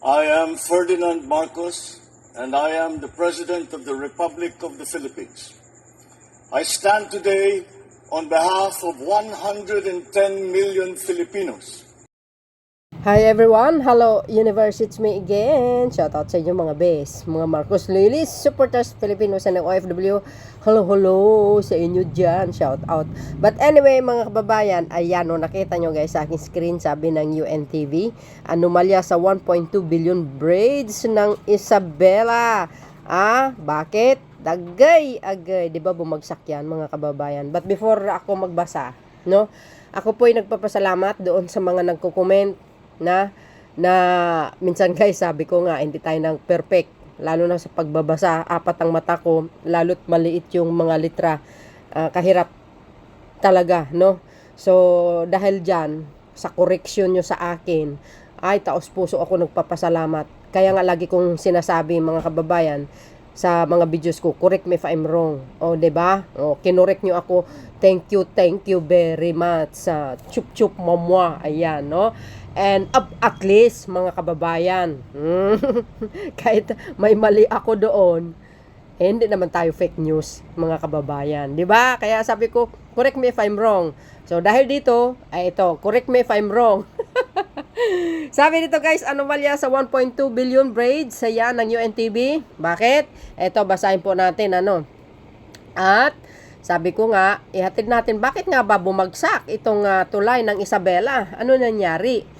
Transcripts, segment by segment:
I am Ferdinand Marcos, and I am the President of the Republic of the Philippines. I stand today on behalf of 110 million Filipinos. Hi everyone! Hello Universe! It's me again! Shoutout sa inyo mga bes, mga Marcos Loyalists, supporters, Filipinos and OFW. Hello sa inyo dyan! Shoutout! But anyway mga kababayan, ayan o, nakita nyo guys sa aking screen, sabi ng UNTV, anomalya sa 1.2 billion braids ng Isabela. Bakit? Agay, di ba bumagsak yan mga kababayan? But before ako magbasa, no? Ako po ay nagpapasalamat doon sa mga nagko-comment na minsan guys, sabi ko nga hindi tayo ng perfect, lalo na sa pagbabasa, apat ang mata ko, lalo't maliit yung mga litra, kahirap talaga, no? So dahil dyan sa correction nyo sa akin, ay taos puso ako nagpapasalamat. Kaya nga lagi kong sinasabi mga kababayan sa mga videos ko, correct me if I'm wrong. O, diba? O, kinorek nyo ako. Thank you very much. Chup mamwa. Ayan, no? And at least, mga kababayan, kahit may mali ako doon, hindi naman tayo fake news, mga kababayan. Diba? Kaya sabi ko, correct me if I'm wrong. So, dahil dito, ay ito, correct me if I'm wrong. Sabi dito guys, anomalya sa 1.2 billion braids yan ng UNTV. Bakit? Ito, basahin po natin At sabi ko nga, ihatid natin, bakit nga ba bumagsak itong tulay ng Isabela? Ano nangyari?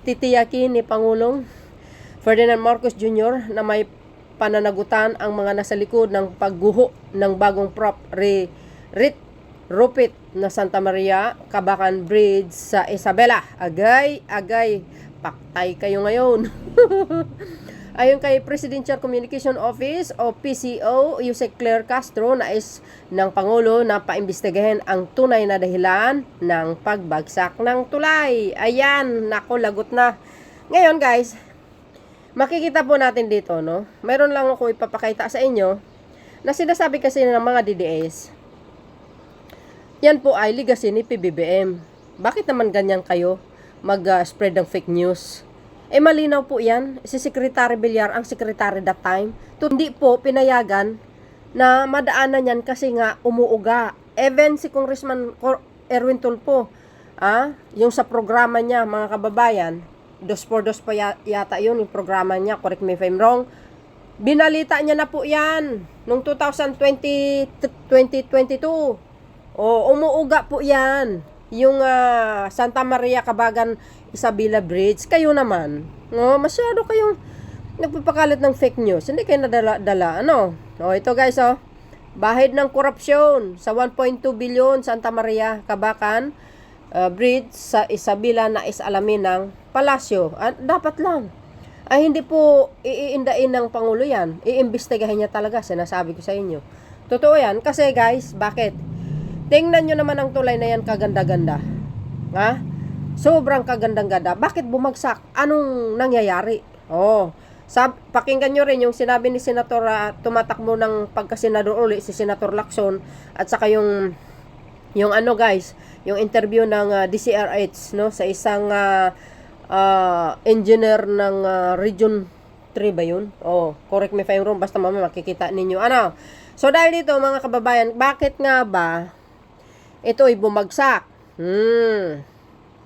Titiyakin ni Pangulong Ferdinand Marcos Jr. na may pananagutan ang mga nasa likod ng pagguho ng bagong Rupit na Santa Maria, Cabacan Bridge sa Isabela. Agay, paktay kayo ngayon. Ayon kay Presidential Communication Office o PCO, Jose Claire Castro, nais ng Pangulo na paimbestigahin ang tunay na dahilan ng pagbagsak ng tulay. Ayan, nako, lagot na. Ngayon guys, makikita po natin dito, no? Mayroon lang ako ipapakita sa inyo na sinasabi kasi ng mga DDS, yan po ay legacy ni PBBM. Bakit naman ganyan kayo mag-spread ng fake news? Malinaw po yan. Si Secretary Villar ang secretary that time. Hindi po pinayagan na madaanan yan kasi nga umuuga. Even si Congressman Erwin Tulfo, yung sa programa niya, mga kababayan, 2x2 pa yata yun, yung programa niya, correct me if I'm wrong, binalita niya na po yan noong 2022. Umuuga po yan. Yung Santa Maria, Cabacan, Isabela Bridge. Kayo naman, masyado kayong nagpapakalat ng fake news. Hindi kayo nadala. Ito guys, bahid ng korupsyon sa 1.2 billion Santa Maria, Cabacan Bridge sa Isabela na isalamin ng palasyo. Dapat lang. Hindi po iindain ng Pangulo yan. Iimbestigahin niya talaga. Sinasabi ko sa inyo. Totoo yan. Kasi guys, bakit? Tingnan nyo naman ang tulay na yan, kaganda-ganda. Sobrang kagandang-ganda. Bakit bumagsak? Anong nangyayari? Pakinggan nyo rin yung sinabi ni Senator, tumatakbo ng pagkasenador uli, si Senator Lacson, at saka yung guys, yung interview ng DCRH, no, sa isang engineer ng Region 3 ba yun? Correct me if I'm wrong, basta mamaya makikita ninyo. So dahil dito mga kababayan, bakit nga ba ito ay bumagsak?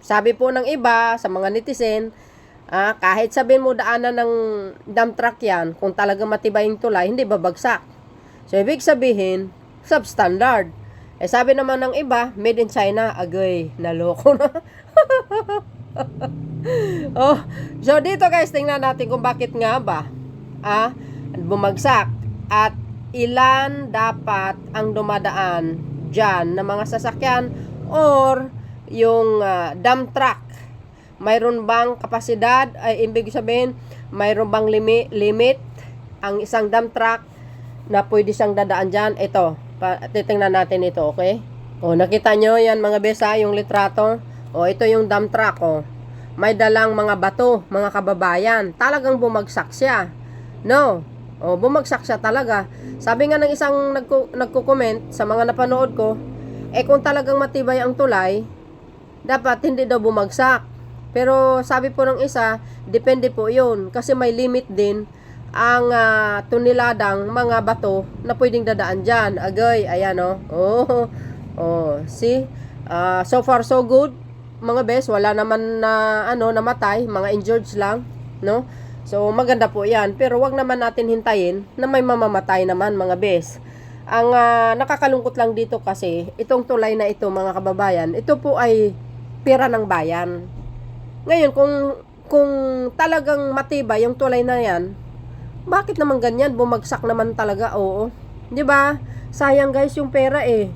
Sabi po ng iba sa mga netizen, kahit sabihin mo daanan ng dump truck yan, kung talaga matibay yung tulay, hindi babagsak. So ibig sabihin, substandard. Sabi naman ng iba, made in China. Agay, naloko na. So dito guys, tingnan natin kung bakit nga ba bumagsak at ilan dapat ang dumadaan dyan na mga sasakyan or yung dump truck. Mayroon bang kapasidad, ibig sabihin mayroon bang limit ang isang dump truck na pwede siyang dadaan dyan? Ito, titingnan natin ito, okay? Nakita nyo yan mga besa, yung litrato. Ito yung dump truck. May dalang mga bato, mga kababayan. Talagang bumagsak siya, no? Bumagsak siya talaga. Sabi nga ng isang nagko-comment sa mga napanood ko, kung talagang matibay ang tulay, dapat hindi daw bumagsak. Pero sabi po ng isa, depende po yun. Kasi may limit din ang tuniladang mga bato na pwedeng dadaan dyan. Agay, ayan o. See? So far so good, mga bes. Wala naman na namatay, mga injured lang, no? So maganda po yan. Pero wag naman natin hintayin na may mamamatay naman, mga bes. Ang nakakalungkot lang dito kasi, itong tulay na ito, mga kababayan, ito po ay pera ng bayan. Ngayon, kung talagang matibay yung tulay na yan, bakit naman ganyan? Bumagsak naman talaga, oo. 'Di ba? Sayang guys yung pera eh.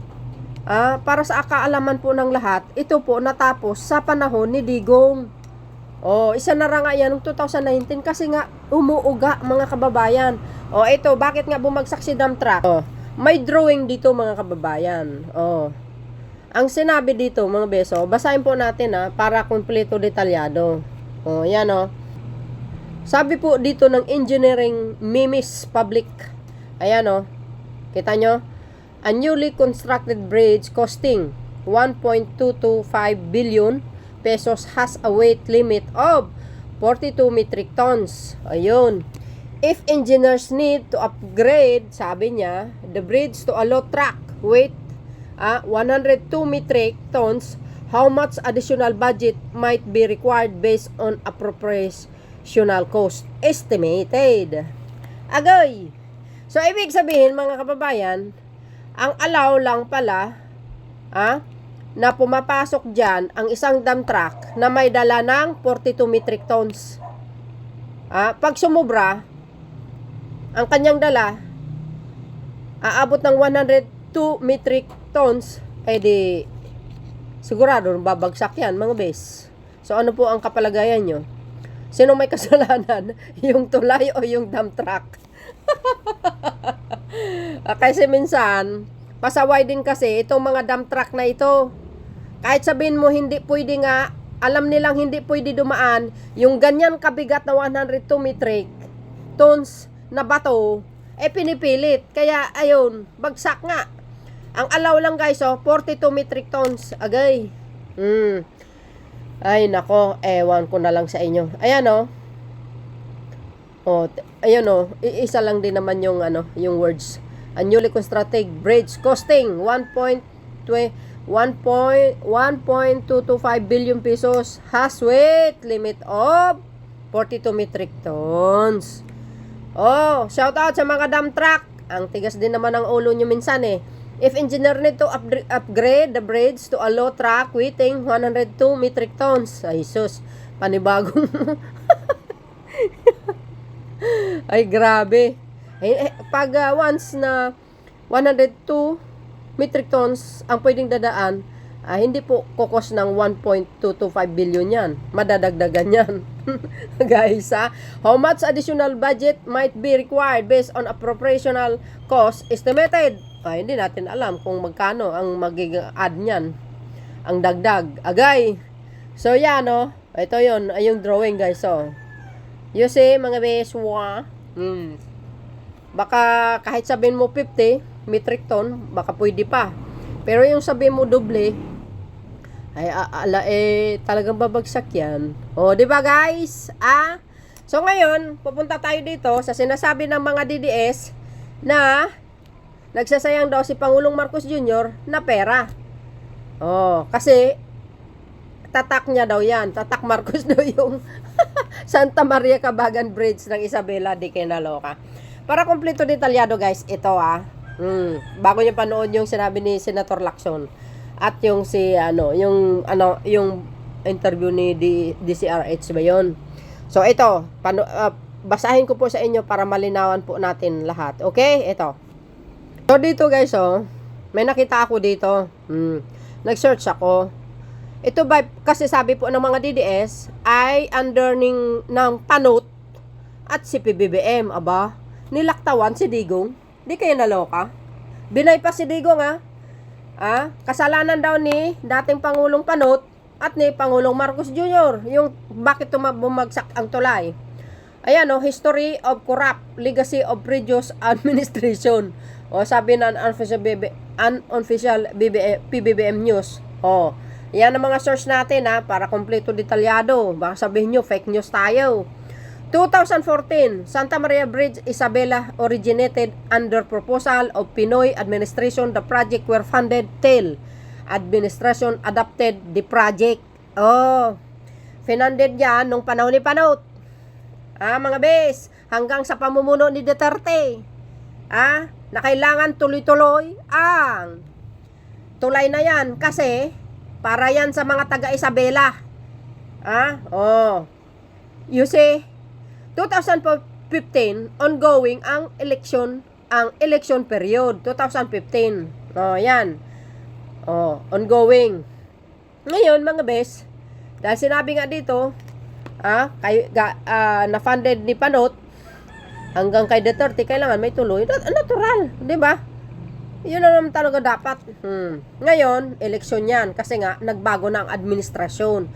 Para sa kaalaman po ng lahat, ito po natapos sa panahon ni Digong. Isa na nga yan ng 2019 kasi nga umuuga, mga kababayan. Ito, bakit nga bumagsak si dump truck? May drawing dito, mga kababayan. Ang sinabi dito, mga beso, basahin po natin para kumpleto detalyado. Yan Sabi po dito ng Engineering Mimis Public. Ayan kita nyo? A newly constructed bridge costing 1.225 billion pesos has a weight limit of 42 metric tons. Ayun. If engineers need to upgrade, sabi niya, the bridge to a low track weight 102 metric tons, how much additional budget might be required based on appropriational cost estimated. Agay! So, ibig sabihin, mga kababayan, ang allow lang pala, na pumapasok dyan ang isang dump truck na may dala ng 42 metric tons. Pag sumubra, ang kanyang dala, aabot ng 102 metric tons, di sigurado babagsak yan, mga bes. So, ano po ang kapalagayan nyo? Sino may kasalanan? Yung tulay o yung dump truck? Kasi minsan, pasaway din kasi itong mga dump truck na ito. Kahit sabihin mo hindi pwede nga, alam nilang hindi pwede dumaan, yung ganyan kabigat na 102 metric tons na bato, pinipilit. Kaya, ayun, bagsak nga. Ang allow lang guys, 42 metric tons. Agay. Ay, nako, ewan ko na lang sa inyo. Ayan ayun isa lang din naman yung yung words. A newly constructed bridge costing 1.225 billion pesos has weight limit of 42 metric tons. Shout out sa mga dump truck. Ang tigas din naman ng ulo nyo minsan eh. If engineer need to upgrade the bridge to a low track weighing 102 metric tons. Ay sus, panibagong ay grabe. Pag once na 102 metric tons ang pwedeng dadaan, hindi po kukos ng 1.225 billion yan. Madadagdagan yan. Guys, how much additional budget might be required based on appropriational cost estimated? Hindi natin alam kung magkano ang magiging add niyan. Ang dagdag. Agay. So, yan, ito yun. Yung drawing, guys, You see, mga beswa. Baka kahit sabihin mo 50 metric ton, baka pwede pa. Pero yung sabihin mo doble, talagang babagsak yan. Di ba guys? So ngayon, pupunta tayo dito sa sinasabi ng mga DDS na nagsasayang daw si Pangulong Marcos Jr. na pera. Kasi tatak niya daw yan. Tatak Marcos daw yung Santa Maria Cabagan Bridge ng Isabela de Quinaloa. Para kumpleto detalyado guys, ito bago niyo panood yung sinabi ni Senator Lacson at yung yung interview ni DCRH ba yun? So ito, basahin ko po sa inyo para malinawan po natin lahat. Okay? Ito. So dito guys, may nakita ako dito. Nag-search ako. Ito ba, kasi sabi po ng mga DDS ay under ng panot at si PBBM. Aba, nilaktawan si Digong. Di kayo naloka? Binay pa si Digong kasalanan daw ni dating Pangulong Panot at ni Pangulong Marcos Jr. Yung bakit bumagsak ang tulay. Ayan history of corrupt legacy of previous administration. Sabi ng unofficial PBBM news. Yan ang mga source natin ha, para kompleto detalyado. Baka sabihin nyo, fake news tayo. 2014, Santa Maria Bridge, Isabela originated under proposal of Pinoy administration. The project were funded till administration adopted the project. Oh, finanded yan nung panahon ni Panot. Mga bes, hanggang sa pamumuno ni Duterte. Na kailangan tuloy-tuloy ang tulay na yan kasi para yan sa mga taga Isabela. You see, 2015 ongoing ang election period 2015. Yan. Ongoing. Ngayon mga bes, dahil sinabi nga dito, na-funded ni Panot hanggang kay Duterte, kailangan may tuloy. Natural, di ba? Yun na naman talaga dapat. Ngayon, eleksyon yan kasi nga nagbago na ang administrasyon.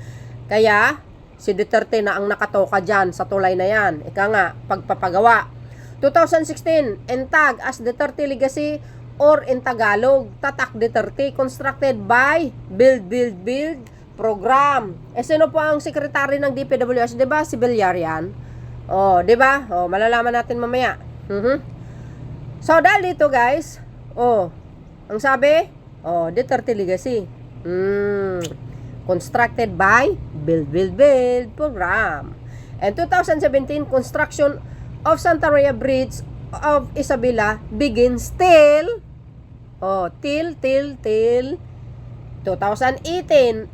Kaya si Duterte na ang nakatoka dyan sa tulay na yan. Ika nga, pagpapagawa. 2016, ENTAG as Duterte Legacy or in Tagalog, Tatak Duterte, constructed by Build Program. Sino po ang sekretary ng DPWH? Diba? Si Villar yan. Diba? Malalaman natin mamaya. So, dahil dito guys, ang sabi, Duterte Legacy. Constructed by Build Program. And 2017, construction of Santa Maria Bridge of Isabela begins till 2018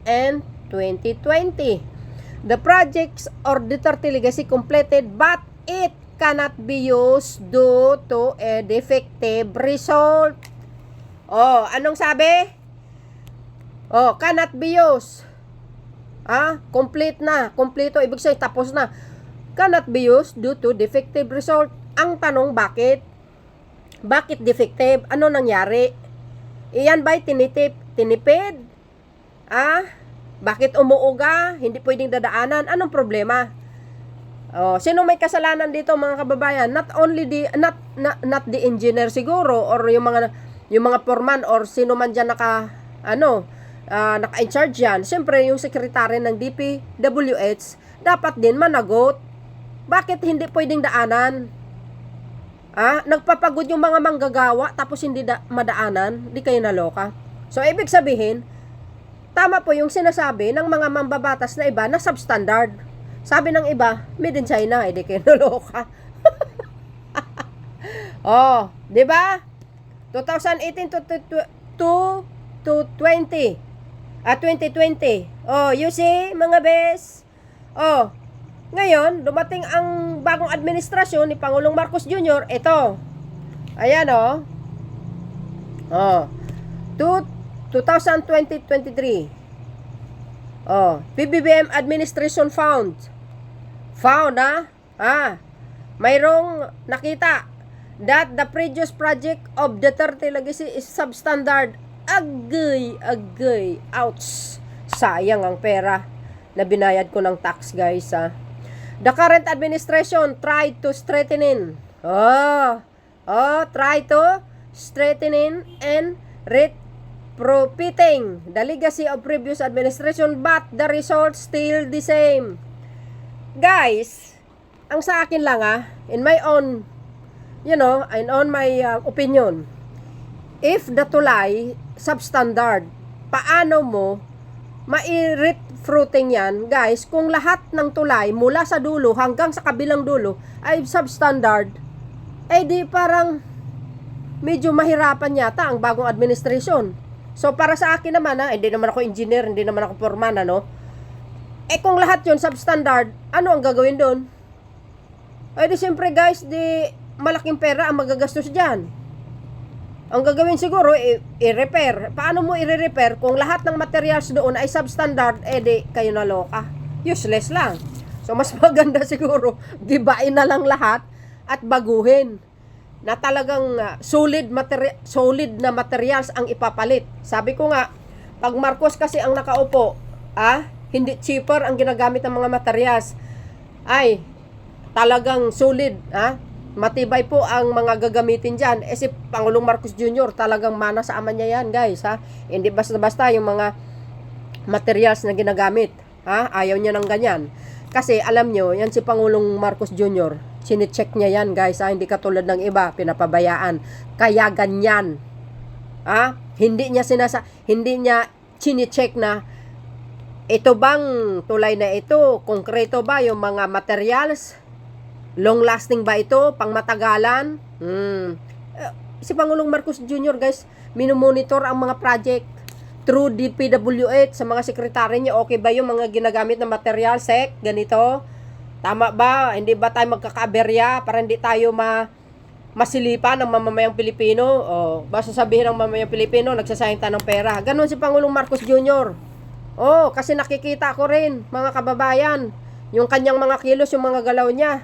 and 2020. The projects or Duterte Legacy completed but it cannot be used due to a defective result. Anong sabi? Cannot be used. Complete na. Kompleto, ibig sabihin tapos na. Cannot be used due to defective result. Ang tanong, bakit? Bakit defective? Ano nangyari? Iyan ba'y tinipid? Bakit umuuga? Hindi pwedeng dadaanan? Anong problema? Sino may kasalanan dito mga kababayan? Not only not the engineer siguro or yung mga foreman or sino man diyan naka-in charge yan. Siyempre yung sekretary ng DPWH dapat din managot. Bakit hindi pwedeng daanan? Nagpapagod yung mga manggagawa tapos hindi madaanan? Di kayo naloka? So ibig sabihin, tama po yung sinasabi ng mga mambabatas na iba na substandard. Sabi ng iba, made in China, di kayo naloka. Di ba? 2018 to 2020. 2020. You see, mga bes? Ngayon, dumating ang bagong administrasyon ni Pangulong Marcos Jr. Ito. Ayan, 2020-23. PBBM Administration Found, mayroong nakita that the previous project of Duterte Legacy is substandard. Agay, ouch. Sayang ang pera na binayad ko ng tax, guys, The current administration tried to strengthening. Try to strengthening and retrofitting the legacy of previous administration, but the result still the same. Guys, ang sa akin lang in my own, opinion, if the tulay substandard, paano mo ma-refruiting yan, guys, kung lahat ng tulay mula sa dulo hanggang sa kabilang dulo ay substandard, di parang medyo mahirapan yata ang bagong administration. So para sa akin naman, hindi naman ako engineer, hindi naman ako foreman, kung lahat yun substandard, ano ang gagawin doon? Di siyempre guys, di malaking pera ang magagastos dyan. Ang gagawin siguro, i-repair. Paano mo i-repair kung lahat ng materials doon ay substandard, di kayo naloka. Useless lang. So, mas maganda siguro, gibain na lang lahat at baguhin. Na talagang solid na materials ang ipapalit. Sabi ko nga, pag Marcos kasi ang nakaupo, hindi cheaper ang ginagamit ng mga materials. Ay, talagang solid, matibay po ang mga gagamitin dyan. Si Pangulong Marcos Jr. talagang mana sa ama niya yan, guys, Hindi basta-basta yung mga materials na ginagamit. Ha? Ayaw niya ng ganyan. Kasi alam nyo, yan si Pangulong Marcos Jr., sinicheck niya yan guys, ha? Hindi katulad ng iba, pinapabayaan. Kaya ganyan. Ha? Hindi niya sinicheck na ito bang tulay na ito, konkreto ba yung mga materials? Long lasting ba ito? Pangmatagalan? Si Pangulong Marcos Jr. guys, minumonitor ang mga project through DPWH sa mga sekretary niya. Okay ba yung mga ginagamit na material, sec? Ganito? Tama ba? Hindi ba tayo magkakaaberya para hindi tayo masilipan ng mamamayang Pilipino? O, basta sabihin ng mamamayang Pilipino, nagsasayang tayo ng pera. Ganon si Pangulong Marcos Jr. Kasi nakikita ko rin, mga kababayan, yung kanyang mga kilos, yung mga galaw niya.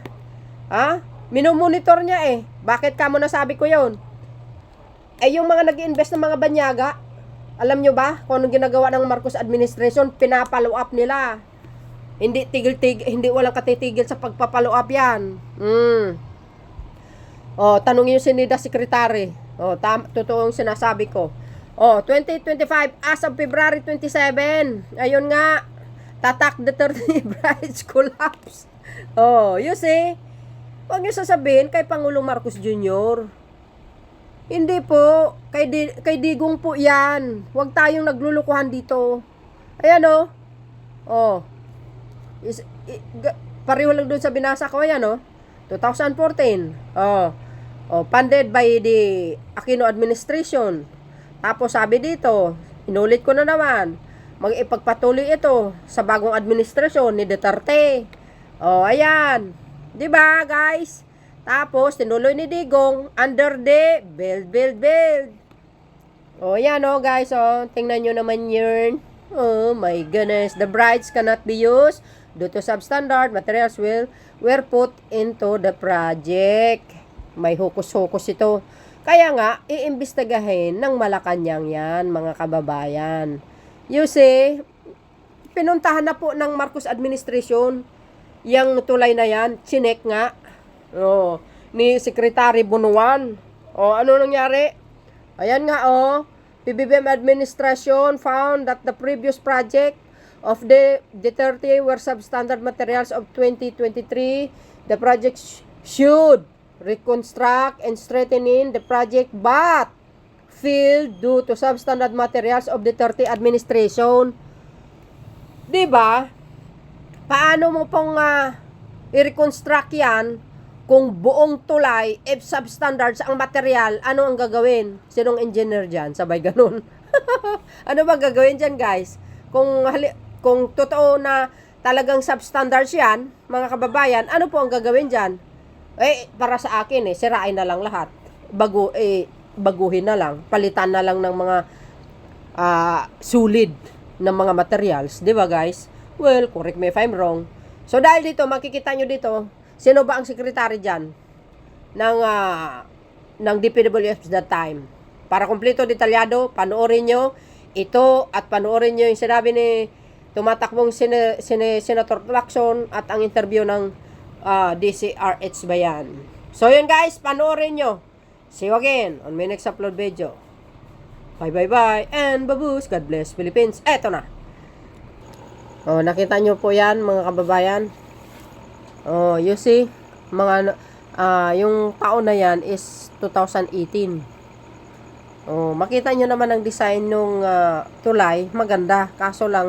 Ha? Minumonitor niya eh. Bakit ka mo nasabi ko yun? Yung mga nag-invest ng mga banyaga, alam nyo ba kung anong ginagawa ng Marcos administration? Pinapalo up nila. Hindi hindi walang katitigil sa pagpapalo up yan. Tanongin yung sinida secretary. Totoong sinasabi ko. 2025 as of February 27. Ayun nga. Tatak the 30 brides collapse. You see? Huwag nyo sasabihin kay Pangulong Marcos Jr. Hindi po. Kay Digong po yan. Huwag tayong naglulukuhan dito. Ayan pareho lang doon sa binasa ko. Ayan 2014. Funded by the Aquino administration. Tapos sabi dito, inulit ko na naman, mag-ipagpatuloy ito sa bagong administrasyon ni Duterte. Ayan. Diba guys? Tapos, tinuloy ni Digong under the build. Yan guys, tingnan nyo naman yun. Oh my goodness. The brides cannot be used due to substandard materials were put into the project. May hukus-hukus ito. Kaya nga, iimbestigahin ng Malacanang yan, mga kababayan. You see, pinuntahan na po ng Marcos administration yung tulay na yan. Chinek nga. Ni Secretary Bunuan. Ano nangyari? Ayan nga PBBM administration found that the previous project of the 30 were substandard materials of 2023. The project should reconstruct and strengthening the project but failed due to substandard materials of the 30 administration. Diba? Paano mo pong i-reconstruct yan kung buong tulay, if substandards ang material, ano ang gagawin? Sinong engineer dyan? Sabay ganun. Ano ba gagawin dyan, guys? Kung totoo na talagang substandards yan, mga kababayan, ano po ang gagawin dyan? Para sa akin, sirain na lang lahat. Baguhin na lang. Palitan na lang ng mga solid na mga materials. Di ba, guys? Well, correct me if I'm wrong. So, dahil dito, makikita nyo dito, sino ba ang sekretary dyan ng DPWH that time? Para kumpleto, detalyado, panoorin nyo ito at panoorin nyo yung sinabi ni tumatakbong Senator Lacson at ang interview ng DCRH Bayan. So yun guys, panoorin nyo. See you again on my next upload video. Bye and babush. God bless Philippines. Eto na. Nakita nyo po yan mga kababayan. You see, yung taon na yan is 2018. Makita nyo naman ang design nung tulay, maganda. Kaso lang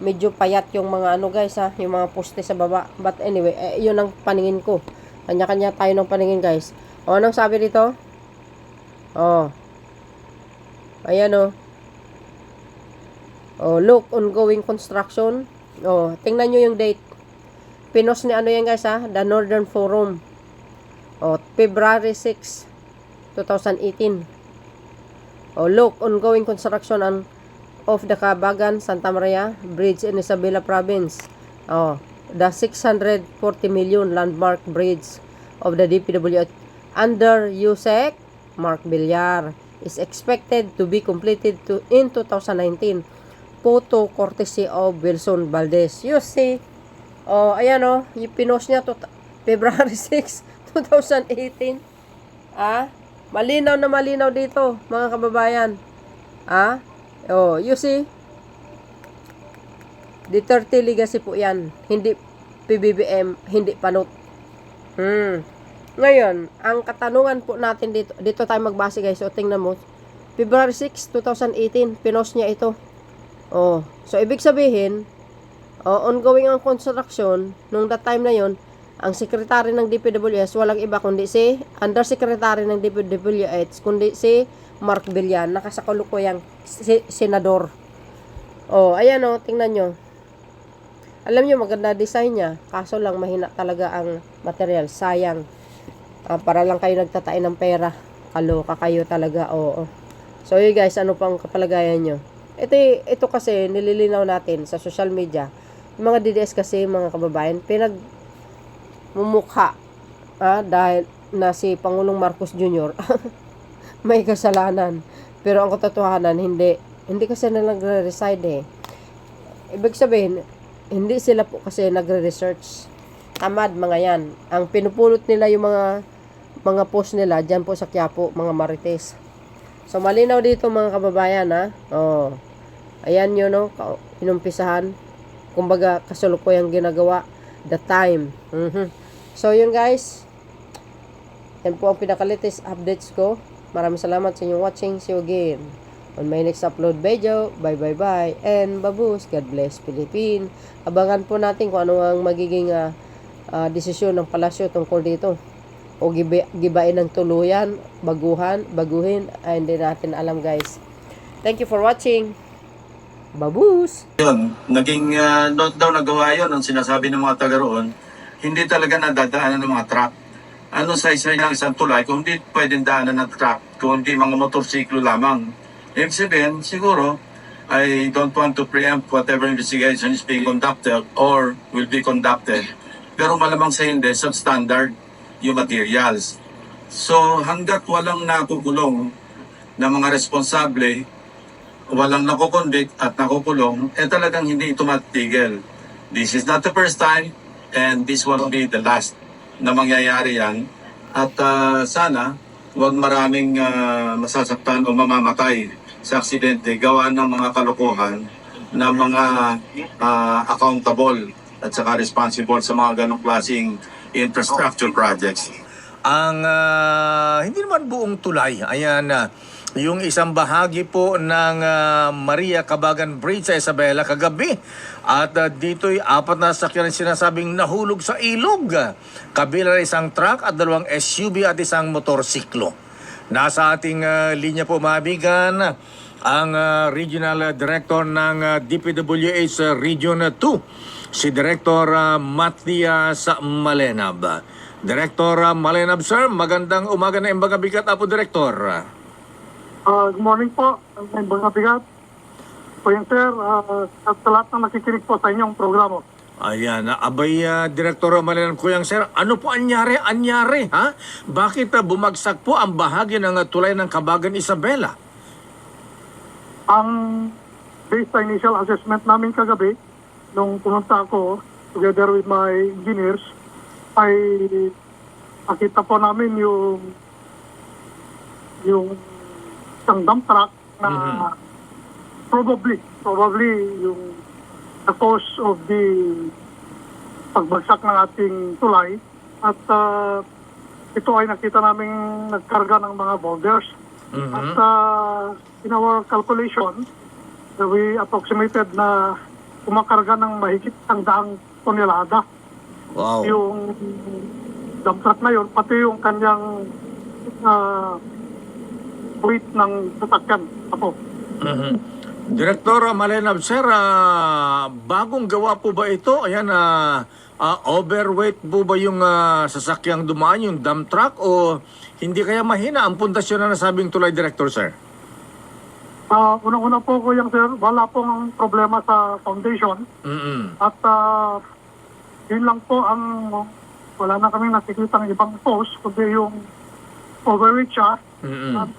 medyo payat yung mga guys yung mga poste sa baba. But anyway, yun ang paningin ko. Kanya-kanya tayo ng paningin guys. Anong sabi dito? Ayan look, ongoing construction. Tingnan nyo yung date. Pinos ni yan guys The Northern Forum. February 6, 2018. Look, ongoing construction of the Cabagan, Santa Maria Bridge in Isabela Province. The 640 million landmark bridge of the DPWH under USEC Mark Villar is expected to be completed in 2019. Photo courtesy of Wilson Valdez. You see, ayan yung pinost niya February 6, 2018. Malinaw na malinaw dito, mga kababayan. You see? Duterte legacy po yan. Hindi PBBM, hindi panot. Ngayon, ang katanungan po natin dito tayo magbase guys. So, tingnan mo. February 6, 2018, pinost niya ito. Oh, so ibig sabihin, ongoing ang construction nung that time na yon, ang secretary ng DPWH walang iba kundi si undersecretary ng DPWH kundi si Mark Villan, nakasakalukuyang senador. Oh, ayan oh, tingnan nyo. Alam nyo, maganda design niya, kaso lang mahina talaga ang material, sayang. Para lang kayo nagtatain ng pera, kaloka kayo talaga, oo. So yun guys, ano pang kapalagayan nyo? Ito kasi nililinaw natin sa social media. Yung mga DDS kasi, mga kababayan, mumukha dahil na si Pangulong Marcos Jr. may kasalanan. Pero ang katotohanan, hindi kasi na nagre-reside Ibig sabihin, hindi sila po kasi nagre-research. Tamad mga yan. Ang pinupulot nila yung mga post nila dyan po sa Quiapo, mga Marites. So malinaw dito mga kababayan Oh. Ayan yun inumpisahan. Kumbaga kasalukuyang ginagawa the time. So yun guys. Yan po ang pinaka-latest updates ko. Maraming salamat sa inyong watching. See you again on my next upload video. Bye. And babus. God bless Philippines. Abangan po natin kung ano ang magiging desisyon ng palasyo tungkol dito. O gibain ng tuluyan, baguhin, ay hindi natin alam guys. Thank you for watching. Babus! Yun, naging note daw nagawa yun ang sinasabi ng mga taga roon, hindi talaga nadadaanan ng mga truck. Ano sa isa ng isang tulay kung hindi pwedeng daanan ng truck, kung hindi mga motorsiklo lamang. Ibig sabihin, siguro, I don't want to preempt whatever investigation is being conducted or will be conducted. Pero malamang sa hindi, substandard yung materials. So hanggat walang nakukulong na mga responsable, walang nakukonvict at nakukulong, talagang hindi ito matigil. This is not the first time and this won't be the last na mangyayari yan. At sana huwag maraming masasaktan o mamamatay sa aksidente gawa ng mga kalokohan na mga accountable at saka responsible sa mga ganong klaseng infrastructure projects. Ang hindi naman buong tulay, ayan, yung isang bahagi po ng Maria Cabagan Bridge sa Isabela kagabi. At dito'y 4 na sakyan sinasabing nahulog sa ilog. Kabila isang truck at 2 SUV at isang motorsiklo. Nasa ating linya po mabigan ang Regional Director ng DPWH Region 2, si Director Matias Malenab. Director Malenab, sir, magandang umaga na Imbaga Bigat, Apo Director. Good morning po, Imbaga Bigat. Po yan, sir, at sa lahat na nakikinig po sa inyong programa. Ayan, abay, Director Malenab Kuyang, sir, ano po anyari, ha? Bakit bumagsak po ang bahagi ng tulay ng Cabagan Isabela? Ang based sa initial assessment namin kagabi, nung pumunta ako together with my engineers, ay nakita po namin yung isang dump truck na probably yung the cause of the pagbagsak ng ating tulay. At ito ay nakita namin nagkarga ng mga boulders. At in our calculation, we approximated na kumakarga ng mahigit 100 tonelada. Wow. Yung dump truck na yun, pati yung kanyang weight ng sasakyan. Apo. Director Malenab, sir, bagong gawa po ba ito? Ayan, overweight po ba yung sasakyang dumaan, yung dump truck, o hindi kaya mahina ang pundasyon na nasabing tulay, Director, sir? Unang-una po ko yung sir, wala pong problema sa foundation. At yun lang po ang wala na kami nakikita ng ibang post, kundi yung overweight siya. At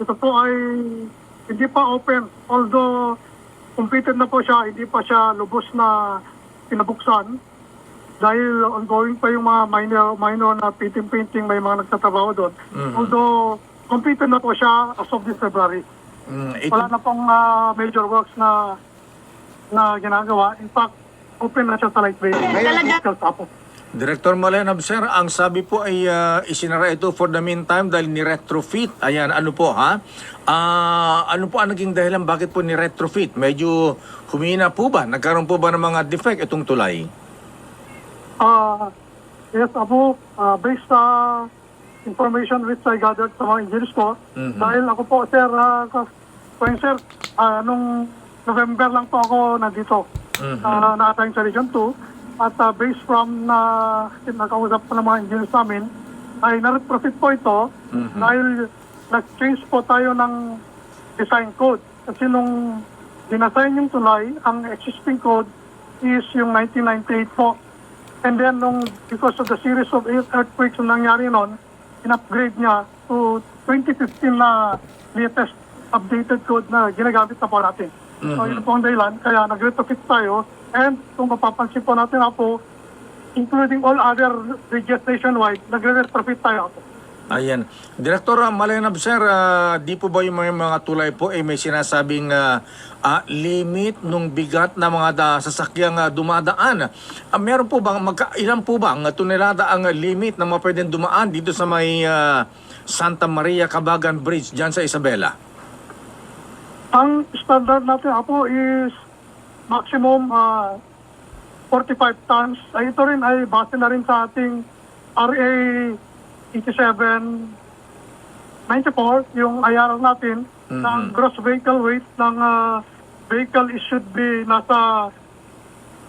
ito po ay hindi pa open. Although completed na po siya, hindi pa siya lubos na pinabuksan. Dahil ongoing pa yung mga minor na painting, may mga nagtatrabaho doon. Although completed na po siya as of this February. Wala na pong major works na na ginagawa. In fact, open na siya sa light rail. Apo. Director Malenab, sir, ang sabi po ay isinara ito for the meantime dahil ni-retrofit. Ayan, ano po ha? Ano po ang naging dahilan bakit po ni-retrofit? Medyo humina po ba? Nagkaroon po ba ng mga defect itong tulay? Yes, Apo, based sa information which I gathered sa mga engineers ko, dahil ako po, sir, nung November lang po ako nandito, na-assign sa Region 2, at based from nakausap po ng mga engineers namin, ay na-retrofit po ito dahil nag-change po tayo ng design code. Kasi nung dinasign yung tulay, ang existing code is yung 1998 po. And then, because of the series of earthquakes na nangyari noon, in-upgrade niya to 2015 na latest updated code na ginagamit na po natin. So, yun po ang dahilan. Kaya nag-retrofit tayo. And kung mapapansin po natin po, including all other regions nationwide, nagre-retrofit tayo po. Ayan. Director Malenab, sir, di po ba yung mga tulay po may sinasabing limit nung bigat na mga sasakyang dumadaan? Meron po bang, ilan po ba ang tonelada ang limit na pwedeng dumaan dito sa may Santa Maria Cabagan Bridge dyan sa Isabela? Ang standard natin po is maximum 45 tons. Ito rin ay base na rin sa ating RA 8794, yung IRR natin, ng gross vehicle weight ng vehicle is should be nasa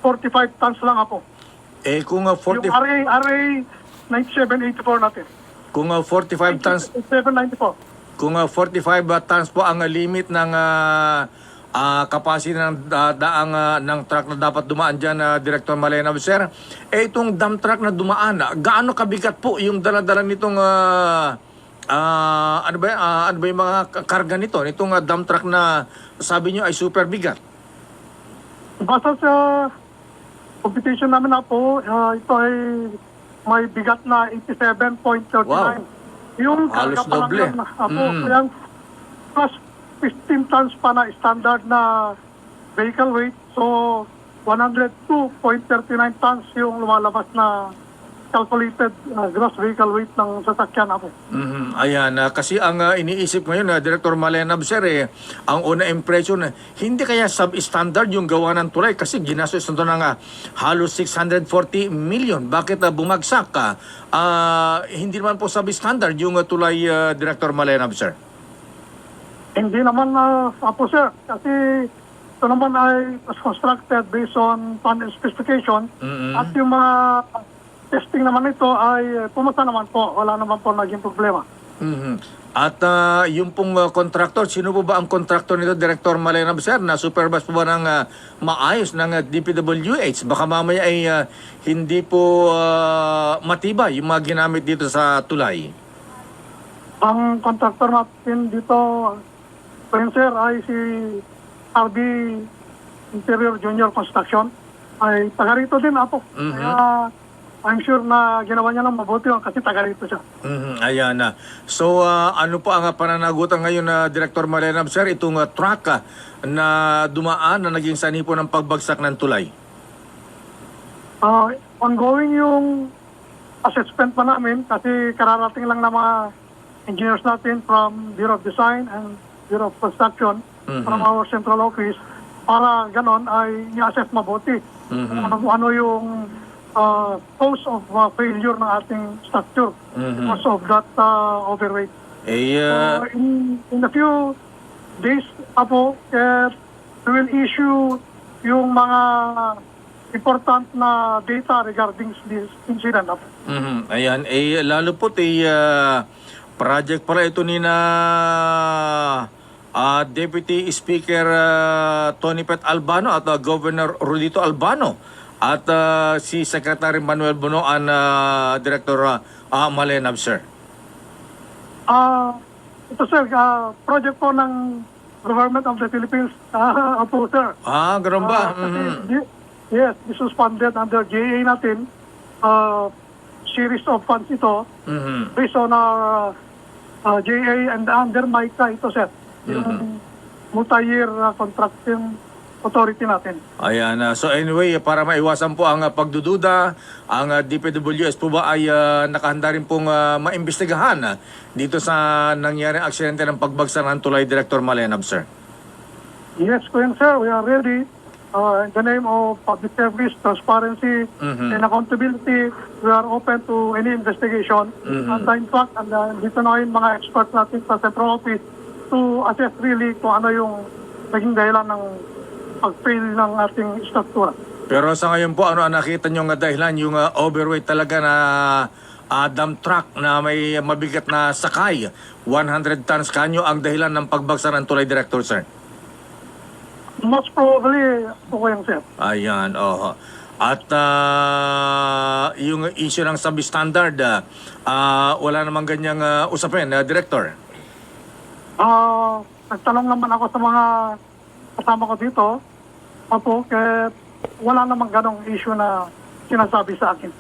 45 tons lang po. Kung Yung RA 9784 natin. kung 45 tons 794. Kung 45 tons po ang limit ng capacity ng daang ng truck na dapat dumaan dyan, Director Malenab, sir, itong dump truck na dumaan, gaano kabigat po yung dala-dala nitong ano ba yung mga karga nito, nitong dump truck na sabi nyo ay super bigat? Basta sa competition namin po, ito ay may bigat na 87.39. Wow. Yung Halos karga pa lang doble. yan, kaya plus 15 tons pa na standard na vehicle weight. So, 102.39 tons yung lumalabas na calculated gross vehicle weight ng sasakyan po. Ayan, kasi ang iniisip ngayon, Director Malenab, sir, ang una impression, hindi kaya substandard yung gawa ng tulay kasi ginastos nito ng halos 640 million. Bakit bumagsak ka? Hindi naman po substandard yung tulay, Director Malenab, sir. Hindi naman po, sir. Kasi ito naman ay was constructed based on plan and specification. At yung mga testing naman ito ay pumasa naman po. Wala naman po naging problema. At yung pong contractor, sino po ba ang contractor nito, Director Malenab, sir? Na supervise po ba ng maayos ng DPWH? Baka mamaya ay hindi po matibay yung mga ginamit dito sa tulay. Ang contractor natin dito, sir, ay si RB Interior Junior Construction. Ay taga rito din po. Kaya I'm sure na ginawa niya lang mabuti kasi taga rito siya. Ayan na. So, ano po ang pananagutan ngayon na Director Malenab, sir, itong truck na dumaan na naging sanhi po ng pagbagsak ng tulay? Ongoing yung assessment pa namin kasi kararating lang ng mga engineers natin from Bureau of Design and Bureau of Construction from our central office para ganon ay i-assess mabuti ano yung cause of failure ng ating structure because of that overweight. So in a few days we will issue yung mga important na data regarding this incident. Ayan, lalo po project pala ito ni na Deputy Speaker Tony Pet Albano at Governor Rodito Albano at si Secretary Manuel Bunoan, Director Malenab, sir. Ito, sir, project po ng Government of the Philippines, po, sir. Ganun ba? Yes, this was funded under JA natin. Series of funds ito based on our JA and under MICA ito, sir. Yung multi-year authority natin. Ayan, so anyway, para maiwasan po ang pagdududa, ang DPWS po ba ay nakahanda rin pong maimbestigahan dito sa nangyaring aksidente ng pagbagsak ng tulay, Director Malenab, sir? Yes, Kuya sir, we are ready. In the name of public service, transparency, and accountability, we are open to any investigation. And in fact, dito na yung mga experts natin sa Central Office to assess really kung ano yung naging dahilan ng pag-fail ng ating struktura. Pero sa ngayon po, ano ang nakita nyo nga dahilan? Yung overweight talaga na dump truck na may mabigat na sakay, 100 tons, kanyo ang dahilan ng pagbagsak ng tulay, Director, sir? Most probably, okay sir. Ayan, oo. At yung issue ng substandard, wala namang ganyang usapin, Director? Nagtanong naman ako sa mga kasama ko dito. Opo, kaya wala namang ganong issue na sinasabi sa akin.